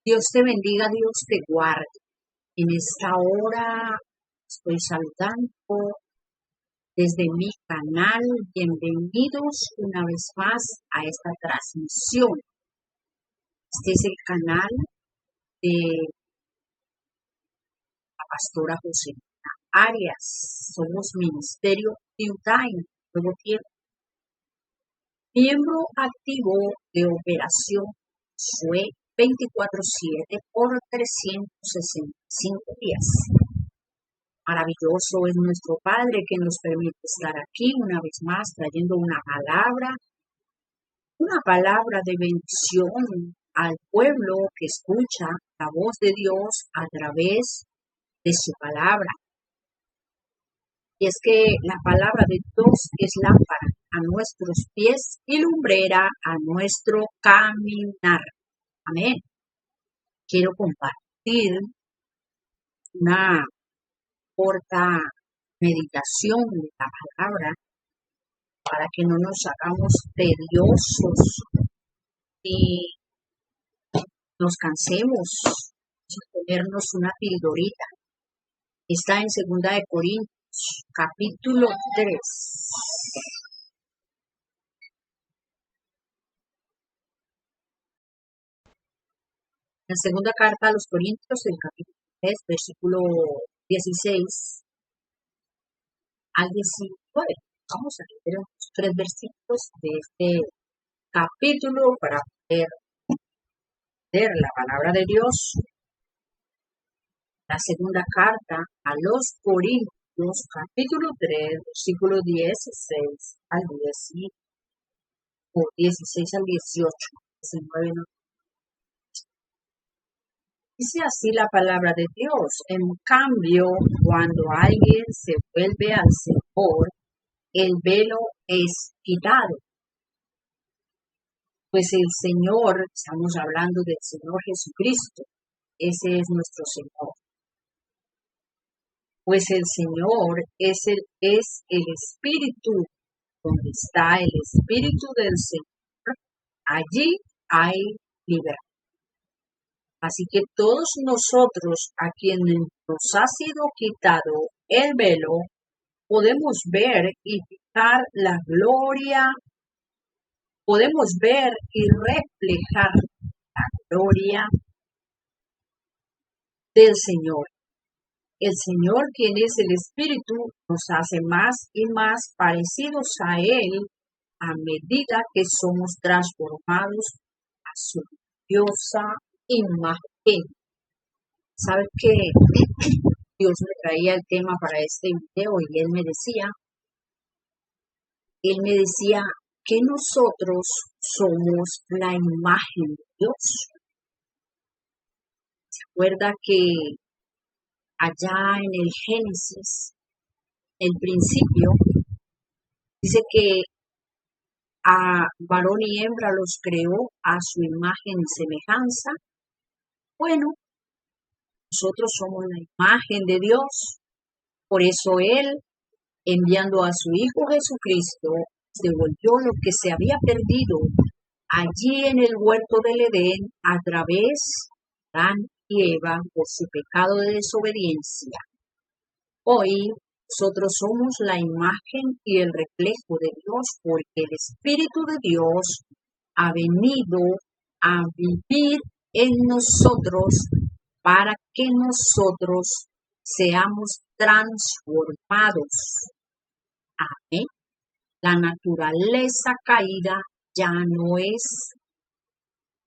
Dios te bendiga, Dios te guarde. En esta hora estoy saludando desde mi canal. Bienvenidos una vez más a esta transmisión. Este es el canal de la pastora Josefina Arias. Somos Ministerio New Time, Nuevo Tiempo. Miembro activo de Operación Sue 24/7 por 365 días. Maravilloso es nuestro Padre que nos permite estar aquí una vez más trayendo una palabra de bendición al pueblo que escucha la voz de Dios a través de su palabra. Y es que la palabra de Dios es lámpara a nuestros pies y lumbrera a nuestro caminar. Amén. Quiero compartir una corta meditación de la palabra para que no nos hagamos tediosos y nos cansemos sin ponernos una pildorita. Está en 2 de Corintios, capítulo 3. La segunda carta a los Corintios, el capítulo 3, versículo 16 al 19. Vamos a leer los 3 versículos de este capítulo para poder leer la palabra de Dios. La segunda carta a los Corintios, capítulo 3, versículo 16 al 18, o 16 al 18, 19 no. Dice así la palabra de Dios. En cambio, cuando alguien se vuelve al Señor, el velo es quitado. Pues el Señor, estamos hablando del Señor Jesucristo, ese es nuestro Señor. Pues el Señor es el Espíritu. Donde está el Espíritu del Señor, allí hay libertad. Así que todos nosotros, a quienes nos ha sido quitado el velo, podemos ver y fijar la gloria, podemos ver y reflejar la gloria del Señor. El Señor, quien es el Espíritu, nos hace más y más parecidos a Él a medida que somos transformados a su gloriosa imagen. ¿Sabe qué? Dios me traía el tema para este video y Él me decía que nosotros somos la imagen de Dios. ¿Se acuerda que allá en el Génesis, el principio, dice que a varón y hembra los creó a su imagen y semejanza? Bueno, nosotros somos la imagen de Dios. Por eso Él, enviando a su Hijo Jesucristo, devolvió lo que se había perdido allí en el huerto del Edén a través de Adán y Eva por su pecado de desobediencia. Hoy nosotros somos la imagen y el reflejo de Dios porque el Espíritu de Dios ha venido a vivir en nosotros para que nosotros seamos transformados. Amén. La naturaleza caída ya no es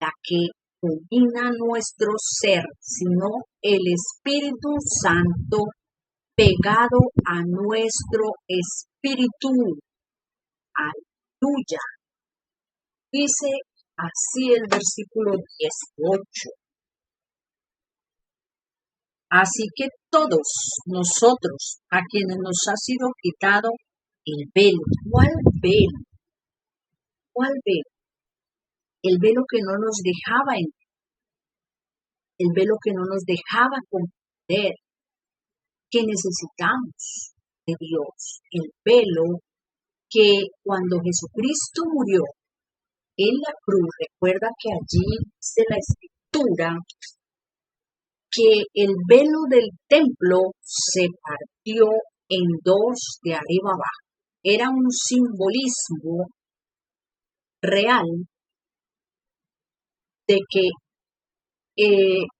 la que domina nuestro ser, sino el Espíritu Santo pegado a nuestro espíritu. Aleluya. Dice así el versículo 18. Así que todos nosotros, a quienes nos ha sido quitado el velo. ¿Cuál velo? ¿Cuál velo? El velo que no nos dejaba entender. El velo que no nos dejaba comprender que necesitamos de Dios. El velo que cuando Jesucristo murió en la cruz, recuerda que allí dice la Escritura escritura que el velo del templo se partió en dos de arriba abajo. Era un simbolismo real de que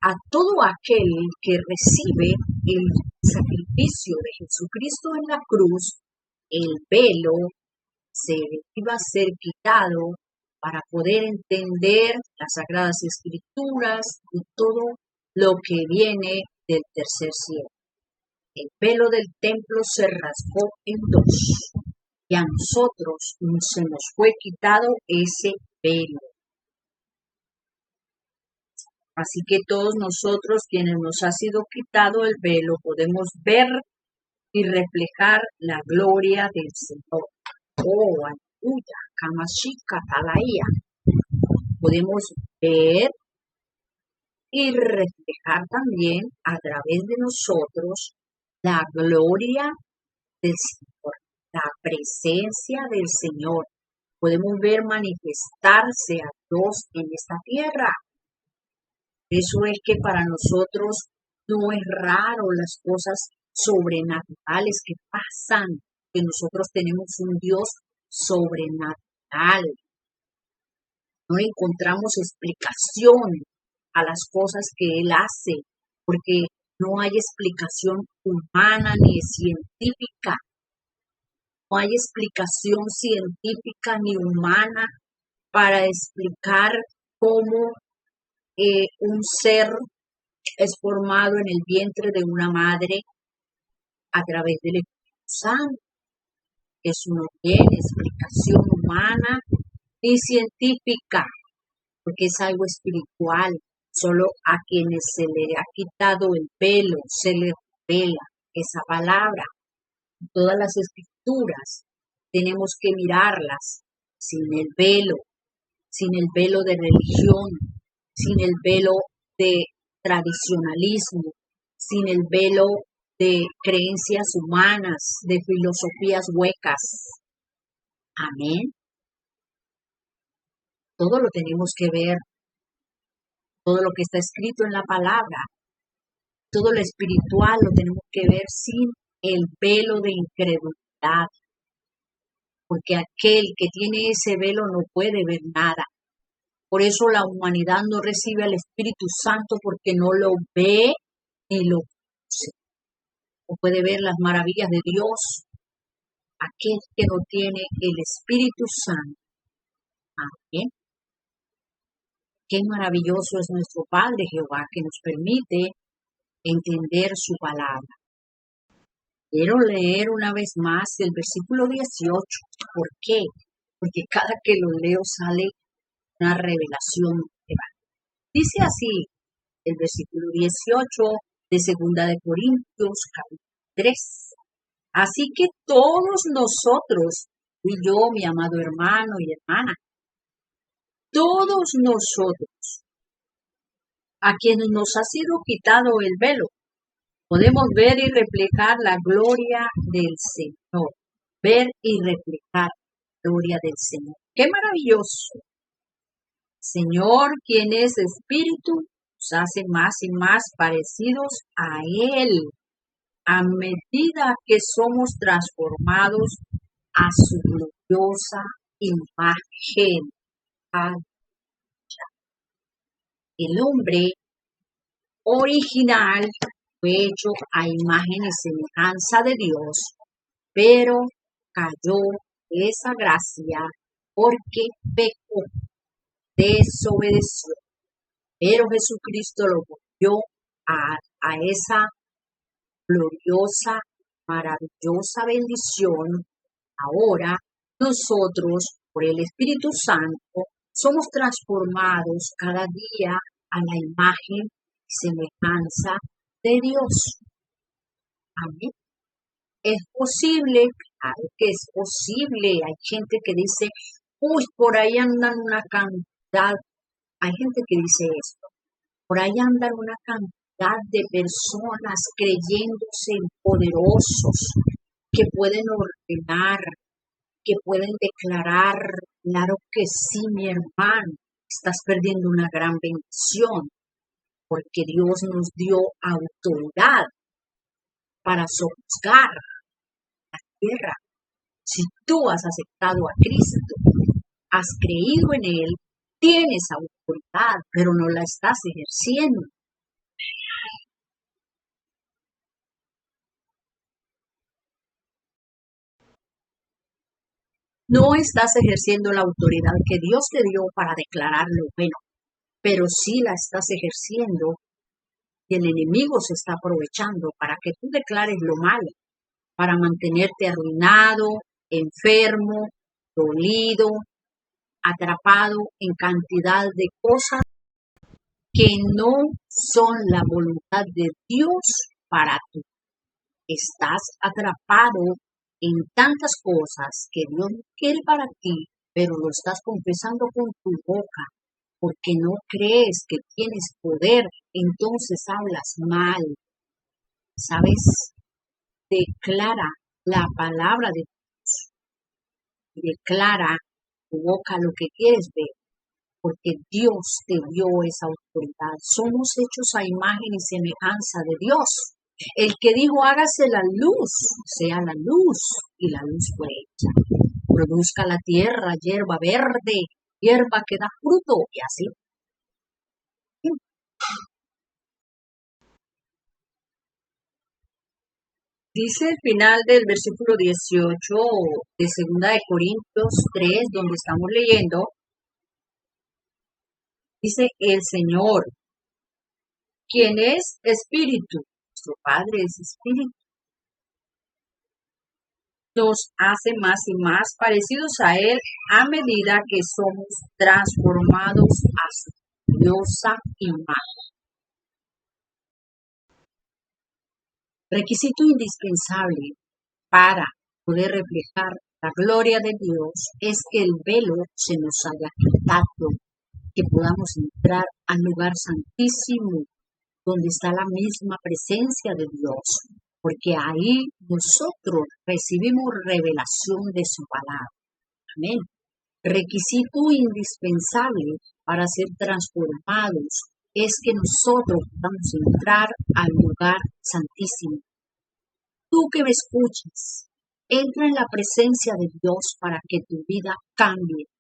a todo aquel que recibe el sacrificio de Jesucristo en la cruz, el velo se iba a ser quitado para poder entender las Sagradas Escrituras y todo lo que viene del tercer cielo. El velo del templo se rasgó en dos y a nosotros se nos fue quitado ese velo. Así que todos nosotros, quienes nos ha sido quitado el velo, podemos ver y reflejar la gloria del Señor. Oh, aleluya, Kamashika Talaía. Podemos ver y reflejar también a través de nosotros la gloria del Señor, la presencia del Señor. Podemos ver manifestarse a Dios en esta tierra. Eso es que para nosotros no es raro las cosas sobrenaturales que pasan, que nosotros tenemos un Dios sobrenatural. No encontramos explicación a las cosas que Él hace, porque no hay explicación humana ni científica. No hay explicación científica ni humana para explicar cómo un ser es formado en el vientre de una madre a través del Espíritu Santo. Eso no tiene explicación humana ni científica, porque es algo espiritual. Solo a quienes se le ha quitado el velo se les revela esa palabra. Todas las escrituras tenemos que mirarlas sin el velo de religión, sin el velo de tradicionalismo, sin el velo de creencias humanas, de filosofías huecas. Amén. Todo lo tenemos que ver, todo lo que está escrito en la palabra, todo lo espiritual lo tenemos que ver sin el velo de incredulidad, porque aquel que tiene ese velo no puede ver nada. Por eso la humanidad no recibe al Espíritu Santo porque no lo ve ni lo conoce. No puede ver las maravillas de Dios. Aquel que no tiene el Espíritu Santo. Amén. Qué maravilloso es nuestro Padre Jehová que nos permite entender su palabra. Quiero leer una vez más el versículo 18. ¿Por qué? Porque cada que lo leo sale una revelación divina. Dice así el versículo 18 de 2 de Corintios capítulo 3. Así que todos nosotros, tú y yo, mi amado hermano y hermana, todos nosotros, a quienes nos ha sido quitado el velo, podemos ver y reflejar la gloria del Señor. Ver y reflejar la gloria del Señor. ¡Qué maravilloso! Señor, quien es Espíritu, nos hace más y más parecidos a Él, a medida que somos transformados a su gloriosa imagen. El hombre original fue hecho a imagen y semejanza de Dios, pero cayó esa gracia porque pecó, desobedeció. Pero Jesucristo lo volvió a esa gloriosa, maravillosa bendición. Ahora nosotros, por el Espíritu Santo, somos transformados cada día a la imagen y semejanza de Dios. Amén. Es posible, claro que es posible. Hay gente que dice, uy, por ahí andan una cantidad. Hay gente que dice esto. Por ahí andan una cantidad de personas creyéndose poderosos, que pueden ordenar, que pueden declarar. Claro que sí, mi hermano, estás perdiendo una gran bendición. porque Dios nos dio autoridad para sojuzgar la tierra. Si tú has aceptado a Cristo, has creído en Él, tienes autoridad, pero no la estás ejerciendo. No estás ejerciendo la autoridad que Dios te dio para declarar lo bueno, pero sí la estás ejerciendo y el enemigo se está aprovechando para que tú declares lo malo, para mantenerte arruinado, enfermo, dolido, atrapado en cantidad de cosas que no son la voluntad de Dios para ti. Estás atrapado en tantas cosas que Dios quiere para ti, pero lo estás confesando con tu boca, porque no crees que tienes poder, entonces hablas mal. ¿Sabes? Declara la palabra de Dios. Declara tu boca lo que quieres ver, porque Dios te dio esa autoridad. Somos hechos a imagen y semejanza de Dios. El que dijo, hágase la luz, sea la luz, y la luz fue hecha. Produzca la tierra hierba verde, hierba que da fruto, y así. Dice el final del versículo 18 de 2 de Corintios 3, donde estamos leyendo, dice el Señor, quien es espíritu, nuestro Padre es espíritu, nos hace más y más parecidos a Él a medida que somos transformados a su gloriosa imagen. Requisito indispensable para poder reflejar la gloria de Dios es que el velo se nos haya quitado, que podamos entrar al lugar santísimo, donde está la misma presencia de Dios, porque ahí nosotros recibimos revelación de su palabra. Amén. Requisito indispensable para ser transformados es que nosotros podamos entrar al lugar santísimo. Tú que me escuchas, entra en la presencia de Dios para que tu vida cambie.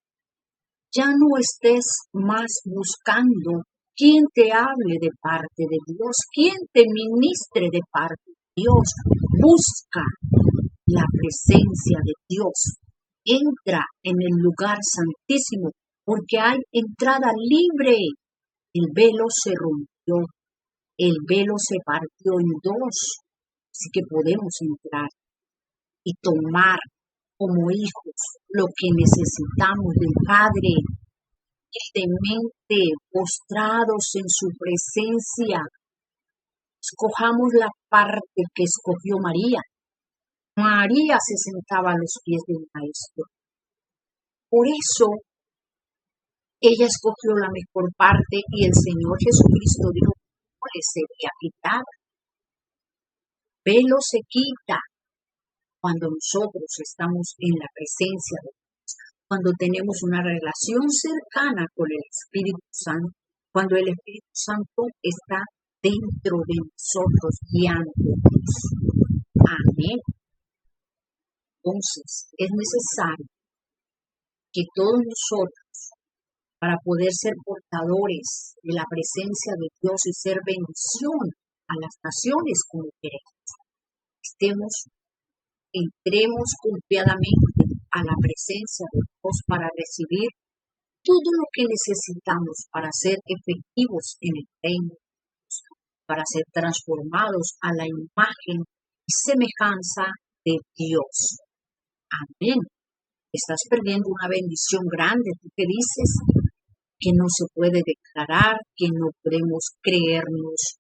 Ya no estés más buscando quién te hable de parte de Dios, quién te ministre de parte de Dios. Busca la presencia de Dios. Entra en el lugar santísimo porque hay entrada libre. El velo se rompió, el velo se partió en dos, así que podemos entrar y tomar como hijos lo que necesitamos del Padre, humildemente postrados en su presencia. Escojamos la parte que escogió María. María se sentaba a los pies del Maestro. Por eso ella escogió la mejor parte y el Señor Jesucristo dijo que no le sería quitada. Velo se quita cuando nosotros estamos en la presencia de Dios, cuando tenemos una relación cercana con el Espíritu Santo, cuando el Espíritu Santo está dentro de nosotros guiándonos. Amén. Entonces, es necesario que todos nosotros, para poder ser portadores de la presencia de Dios y ser bendición a las naciones como queremos, entremos confiadamente a la presencia de Dios para recibir todo lo que necesitamos para ser efectivos en el reino de Dios, para ser transformados a la imagen y semejanza de Dios. Amén. Estás perdiendo una bendición grande. ¿Tú qué dices? Que no se puede declarar, que no podemos creernos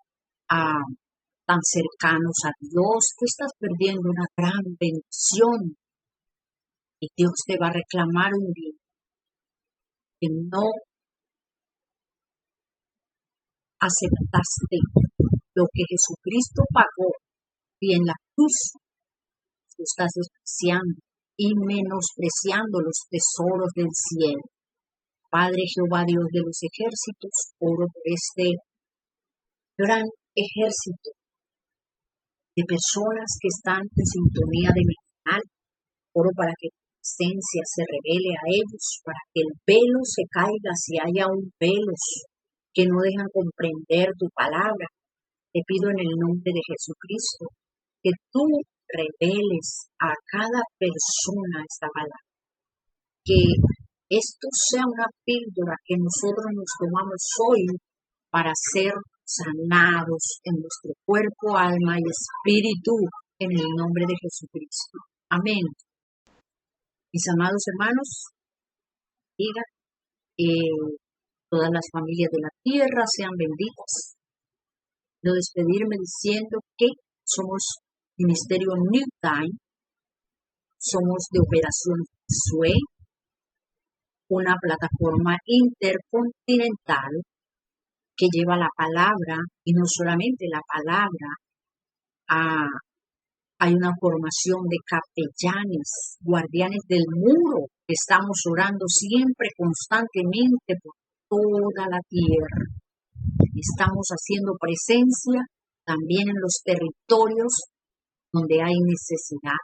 tan cercanos a Dios. Tú estás perdiendo una gran bendición y Dios te va a reclamar un día que no aceptaste lo que Jesucristo pagó y en la cruz tú estás despreciando y menospreciando los tesoros del cielo. Padre Jehová, Dios de los ejércitos, oro por este gran ejército de personas que están en sintonía de mi canal. Oro para que tu presencia se revele a ellos, para que el velo se caiga si haya un velos que no dejan comprender tu palabra. Te pido en el nombre de Jesucristo que tú reveles a cada persona esta palabra, que esto sea una píldora que nosotros nos tomamos hoy para ser sanados en nuestro cuerpo, alma y espíritu, en el nombre de Jesucristo. Amén. Mis amados hermanos, diga todas las familias de la tierra sean benditas. Quiero despedirme diciendo que somos Ministerio New Time, somos de Operación SUE, una plataforma intercontinental que lleva la palabra, y no solamente la palabra, hay una formación de capellanes, guardianes del muro, que estamos orando siempre, constantemente por toda la tierra. Estamos haciendo presencia también en los territorios donde hay necesidad.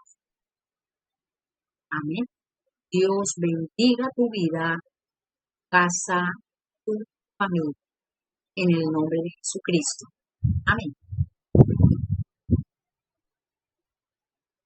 Amén. Dios bendiga tu vida, casa, tu familia, en el nombre de Jesucristo. Amén.